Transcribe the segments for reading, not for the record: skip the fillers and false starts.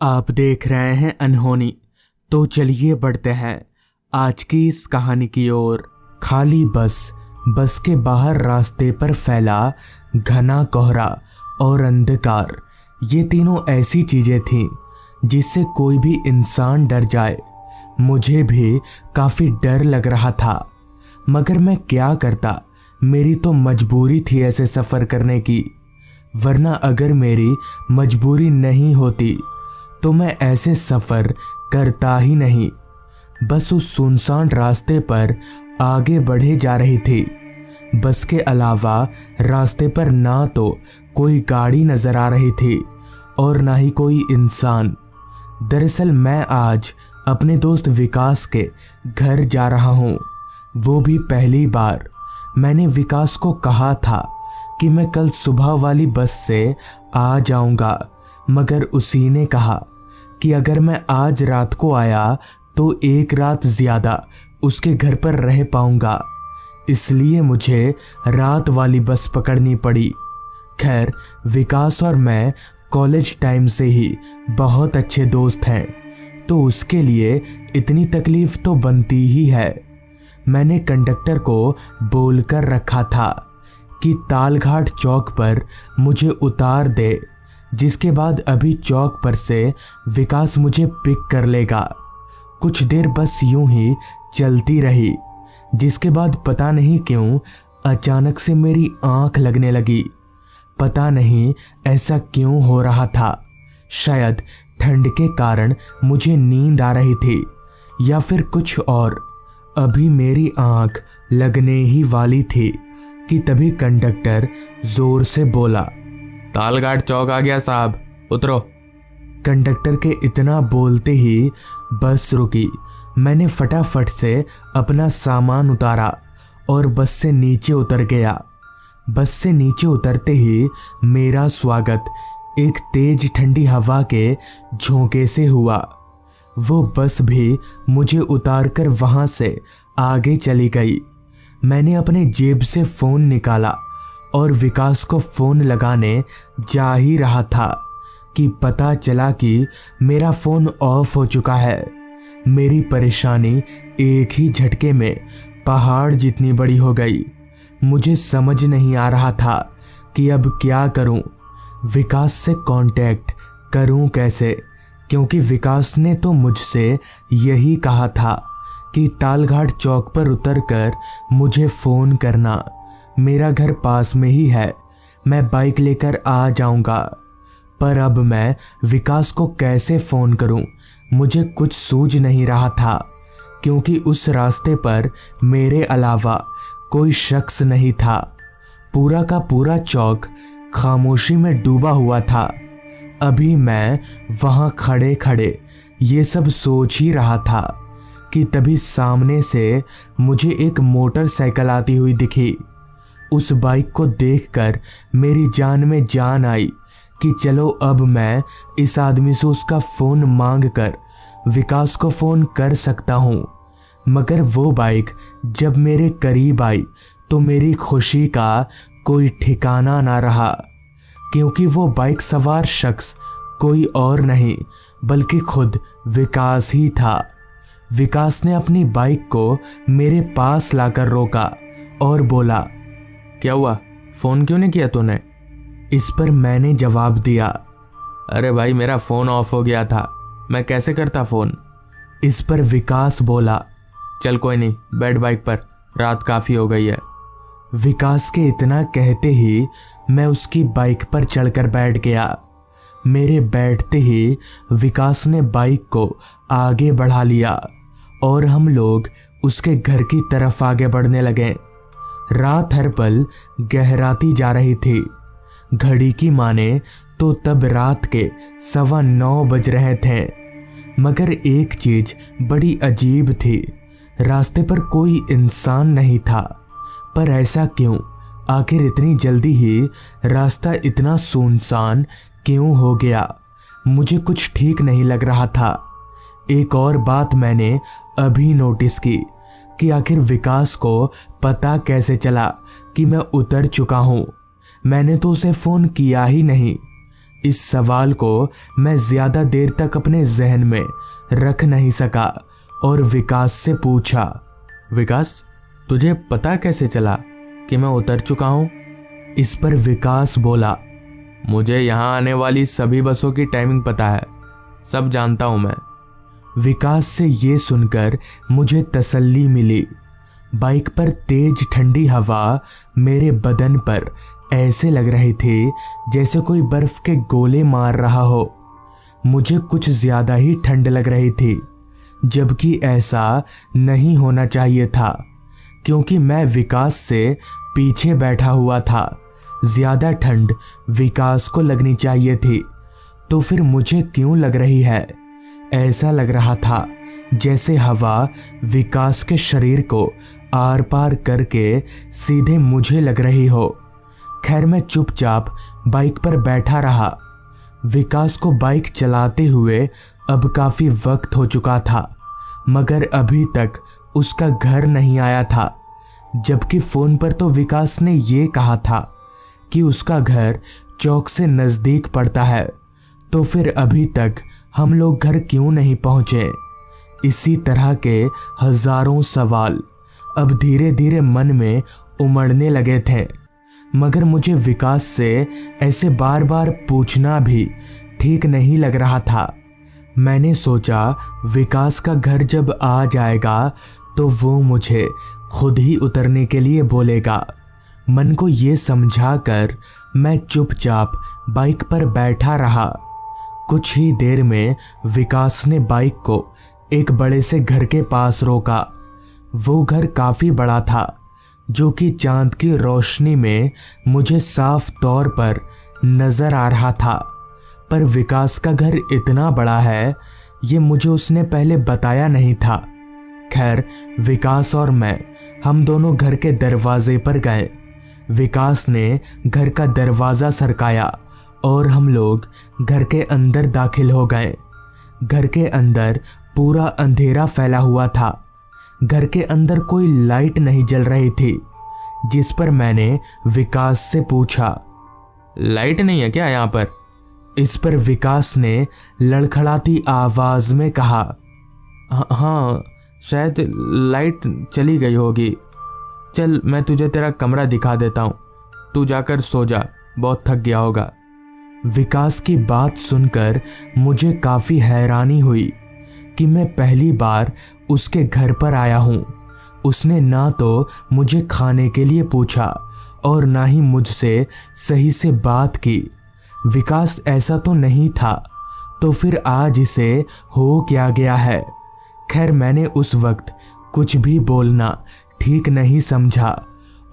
आप देख रहे हैं अनहोनी। तो चलिए बढ़ते हैं आज की इस कहानी की ओर। खाली बस के बाहर रास्ते पर फैला घना कोहरा और अंधकार, ये तीनों ऐसी चीजें थीं जिससे कोई भी इंसान डर जाए। मुझे भी काफी डर लग रहा था, मगर मैं क्या करता, मेरी तो मजबूरी थी ऐसे सफर करने की। वरना अगर मेरी मजबूरी नहीं होती तो मैं ऐसे सफर करता ही नहीं। बस उस सुनसान रास्ते पर आगे बढ़े जा रही थी। बस के अलावा रास्ते पर ना तो कोई गाड़ी नजर आ रही थी और ना ही कोई इंसान। दरअसल मैं आज अपने दोस्त विकास के घर जा रहा हूँ, वो भी पहली बार। मैंने विकास को कहा था कि मैं कल सुबह वाली बस से आ जाऊंगा, मगर उसी ने कहा कि अगर मैं आज रात को आया तो एक रात ज्यादा उसके घर पर रह पाऊंगा, इसलिए मुझे रात वाली बस पकड़नी पड़ी। खैर, विकास और मैं कॉलेज टाइम से ही बहुत अच्छे दोस्त हैं, तो उसके लिए इतनी तकलीफ तो बनती ही है। मैंने कंडक्टर को बोलकर रखा था कि तालघाट चौक पर मुझे उतार दे, जिसके बाद अभी चौक पर से विकास मुझे पिक कर लेगा। कुछ देर बस यूं ही चलती रही, जिसके बाद पता नहीं क्यों अचानक से मेरी आंख लगने लगी। पता नहीं ऐसा क्यों हो रहा था, शायद ठंड के कारण मुझे नींद आ रही थी या फिर कुछ और। अभी मेरी आंख लगने ही वाली थी कि तभी कंडक्टर जोर से बोला, तालघाट चौक आ गया साहब, उतरो। कंडक्टर के इतना बोलते ही बस रुकी। मैंने फटाफट से अपना सामान उतारा और बस से नीचे उतर गया। बस से नीचे उतरते ही मेरा स्वागत एक तेज ठंडी हवा के झोंके से हुआ। वो बस भी मुझे उतारकर वहां से आगे चली गई। मैंने अपने जेब से फोन निकाला और विकास को फोन लगाने जा ही रहा था कि पता चला कि मेरा फोन ऑफ हो चुका है। मेरी परेशानी एक ही झटके में पहाड़ जितनी बड़ी हो गई। मुझे समझ नहीं आ रहा था कि अब क्या करूं, विकास से कांटेक्ट करूं कैसे, क्योंकि विकास ने तो मुझसे यही कहा था कि तालघाट चौक पर उतरकर मुझे फ़ोन करना। मेरा घर पास में ही है, मैं बाइक लेकर आ जाऊंगा। पर अब मैं विकास को कैसे फ़ोन करूं, मुझे कुछ सूझ नहीं रहा था, क्योंकि उस रास्ते पर मेरे अलावा कोई शख्स नहीं था। पूरा का पूरा चौक खामोशी में डूबा हुआ था। अभी मैं वहां खड़े खड़े ये सब सोच ही रहा था कि तभी सामने से मुझे एक मोटरसाइकिल आती हुई दिखी। उस बाइक को देखकर मेरी जान में जान आई कि चलो अब मैं इस आदमी से उसका फ़ोन मांग कर विकास को फ़ोन कर सकता हूँ। मगर वो बाइक जब मेरे करीब आई तो मेरी खुशी का कोई ठिकाना ना रहा, क्योंकि वो बाइक सवार शख्स कोई और नहीं बल्कि खुद विकास ही था। विकास ने अपनी बाइक को मेरे पास लाकर रोका और बोला, क्या हुआ, फोन क्यों नहीं किया तूने? इस पर मैंने जवाब दिया, अरे भाई मेरा फोन ऑफ हो गया था, मैं कैसे करता फोन। इस पर विकास बोला, चल कोई नहीं, बैठ बाइक पर, रात काफी हो गई है। विकास के इतना कहते ही मैं उसकी बाइक पर चढ़कर बैठ गया। मेरे बैठते ही विकास ने बाइक को आगे बढ़ा लिया और हम लोग उसके घर की तरफ आगे बढ़ने लगे। रात हर पल गहराती जा रही थी। घड़ी की माने तो तब रात के 9:15 बज रहे थे। मगर एक चीज बड़ी अजीब थी, रास्ते पर कोई इंसान नहीं था। पर ऐसा क्यों? आखिर इतनी जल्दी ही रास्ता इतना सुनसान क्यों हो गया? मुझे कुछ ठीक नहीं लग रहा था। एक और बात मैंने अभी नोटिस की कि आखिर विकास को पता कैसे चला कि मैं उतर चुका हूँ। मैंने तो उसे फ़ोन किया ही नहीं। इस सवाल को मैं ज्यादा देर तक अपने जहन में रख नहीं सका और विकास से पूछा, विकास, तुझे पता कैसे चला कि मैं उतर चुका हूँ? इस पर विकास बोला, मुझे यहाँ आने वाली सभी बसों की टाइमिंग पता है, सब जानता हूँ मैं। विकास से ये सुनकर मुझे तसल्ली मिली। बाइक पर तेज ठंडी हवा मेरे बदन पर ऐसे लग रही थी जैसे कोई बर्फ के गोले मार रहा हो। मुझे कुछ ज्यादा ही ठंड लग रही थी, जबकि ऐसा नहीं होना चाहिए था क्योंकि मैं विकास से पीछे बैठा हुआ था। ज्यादा ठंड विकास को लगनी चाहिए थी, तो फिर मुझे क्यों लग रही है? ऐसा लग रहा था जैसे हवा विकास के शरीर को आर पार करके सीधे मुझे लग रही हो। खैर, मैं चुपचाप बाइक पर बैठा रहा। विकास को बाइक चलाते हुए अब काफी वक्त हो चुका था, मगर अभी तक उसका घर नहीं आया था, जबकि फोन पर तो विकास ने ये कहा था कि उसका घर चौक से नजदीक पड़ता है। तो फिर अभी तक हम लोग घर क्यों नहीं पहुंचे? इसी तरह के हजारों सवाल अब धीरे धीरे मन में उमड़ने लगे थे, मगर मुझे विकास से ऐसे बार बार पूछना भी ठीक नहीं लग रहा था। मैंने सोचा विकास का घर जब आ जाएगा तो वो मुझे खुद ही उतरने के लिए बोलेगा। मन को ये समझाकर मैं चुपचाप बाइक पर बैठा रहा। कुछ ही देर में विकास ने बाइक को एक बड़े से घर के पास रोका। वो घर काफी बड़ा था, जो कि चांद की रोशनी में मुझे साफ तौर पर नजर आ रहा था। पर विकास का घर इतना बड़ा है ये मुझे उसने पहले बताया नहीं था। खैर, विकास और मैं हम दोनों घर के दरवाजे पर गए। विकास ने घर का दरवाजा सरकाया और हम लोग घर के अंदर दाखिल हो गए। घर के अंदर पूरा अंधेरा फैला हुआ था। घर के अंदर कोई लाइट नहीं जल रही थी, जिस पर मैंने विकास से पूछा, लाइट नहीं है क्या यहाँ पर? इस पर विकास ने लड़खड़ाती आवाज में कहा, हाँ, शायद लाइट चली गई होगी। चल, मैं तुझे तेरा कमरा दिखा देता हूँ, तू जाकर सो जा, बहुत थक गया होगा। विकास की बात सुनकर मुझे काफी हैरानी हुई कि मैं पहली बार उसके घर पर आया हूँ। उसने ना तो मुझे खाने के लिए पूछा और ना ही मुझसे सही से बात की। विकास ऐसा तो नहीं था, तो फिर आज इसे हो क्या गया है? खैर, मैंने उस वक्त कुछ भी बोलना ठीक नहीं समझा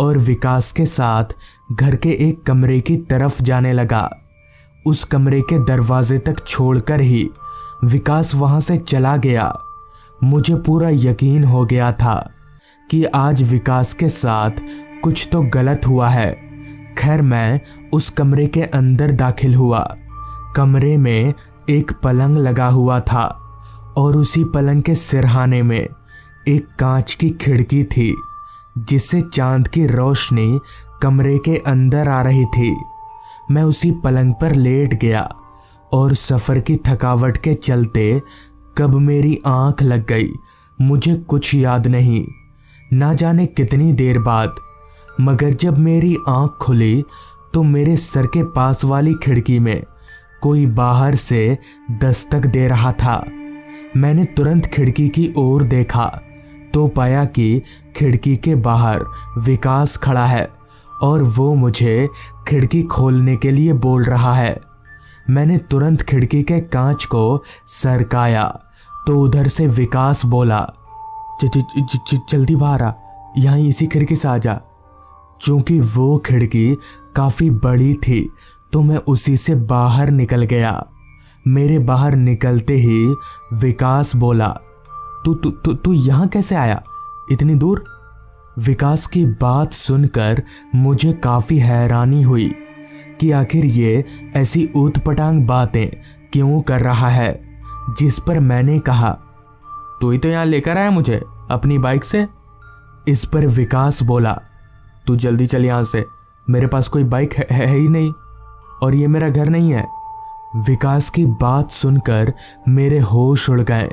और विकास के साथ घर के एक कमरे की तरफ जाने लगा। उस कमरे के दरवाजे तक छोड़कर ही विकास वहां से चला गया। मुझे पूरा यकीन हो गया था कि आज विकास के साथ कुछ तो गलत हुआ है। खैर, मैं उस कमरे के अंदर दाखिल हुआ। कमरे में एक पलंग लगा हुआ था और उसी पलंग के सिरहाने में एक कांच की खिड़की थी, जिससे चांद की रोशनी कमरे के अंदर आ रही थी। मैं उसी पलंग पर लेट गया और सफ़र की थकावट के चलते कब मेरी आंख लग गई मुझे कुछ याद नहीं, ना जाने कितनी देर बाद। मगर जब मेरी आंख खुली तो मेरे सर के पास वाली खिड़की में कोई बाहर से दस्तक दे रहा था। मैंने तुरंत खिड़की की ओर देखा तो पाया कि खिड़की के बाहर विकास खड़ा है और वो मुझे खिड़की खोलने के लिए बोल रहा है। मैंने तुरंत खिड़की के कांच को सरकाया तो उधर से विकास बोला, जल्दी बाहर आ, यहाँ इसी खिड़की से आ जा। चूंकि वो खिड़की काफी बड़ी थी तो मैं उसी से बाहर निकल गया। मेरे बाहर निकलते ही विकास बोला, तू यहाँ कैसे आया इतनी दूर? विकास की बात सुनकर मुझे काफी हैरानी हुई कि आखिर ये ऐसी ऊटपटांग बातें क्यों कर रहा है। जिस पर मैंने कहा, तू ही तो यहाँ लेकर आया मुझे अपनी बाइक से। इस पर विकास बोला, तू जल्दी चल यहाँ से, मेरे पास कोई बाइक है ही नहीं और ये मेरा घर नहीं है। विकास की बात सुनकर मेरे होश उड़ गए।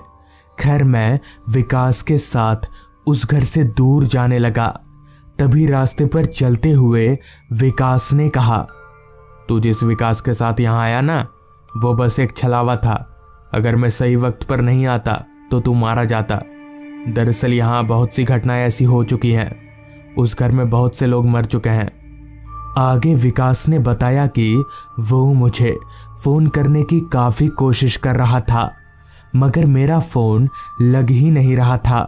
खैर मैं विकास के साथ उस घर से दूर जाने लगा। तभी रास्ते पर चलते हुए विकास ने कहा, तू जिस विकास के साथ यहाँ आया ना, वो बस एक छलावा था। अगर मैं सही वक्त पर नहीं आता तो तू मारा जाता। दरअसल यहाँ बहुत सी घटनाएं ऐसी हो चुकी हैं, उस घर में बहुत से लोग मर चुके हैं। आगे विकास ने बताया कि वो मुझे फ़ोन करने की काफ़ी कोशिश कर रहा था, मगर मेरा फ़ोन लग ही नहीं रहा था।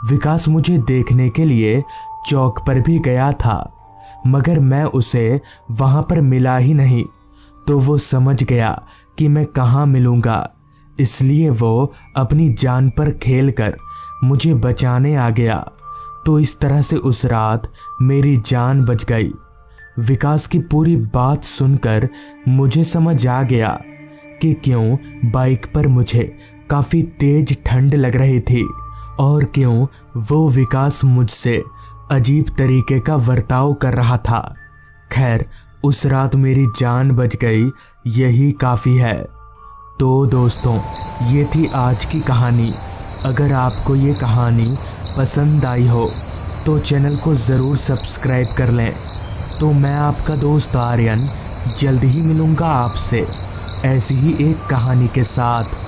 विकास मुझे देखने के लिए चौक पर भी गया था, मगर मैं उसे वहाँ पर मिला ही नहीं। तो वो समझ गया कि मैं कहाँ मिलूँगा, इसलिए वो अपनी जान पर खेलकर मुझे बचाने आ गया। तो इस तरह से उस रात मेरी जान बच गई। विकास की पूरी बात सुनकर मुझे समझ आ गया कि क्यों बाइक पर मुझे काफ़ी तेज ठंड लग रही थी और क्यों वो विकास मुझसे अजीब तरीके का बर्ताव कर रहा था। खैर उस रात मेरी जान बच गई, यही काफ़ी है। तो दोस्तों, ये थी आज की कहानी। अगर आपको ये कहानी पसंद आई हो तो चैनल को ज़रूर सब्सक्राइब कर लें। तो मैं आपका दोस्त आर्यन जल्द ही मिलूँगा आपसे ऐसी ही एक कहानी के साथ।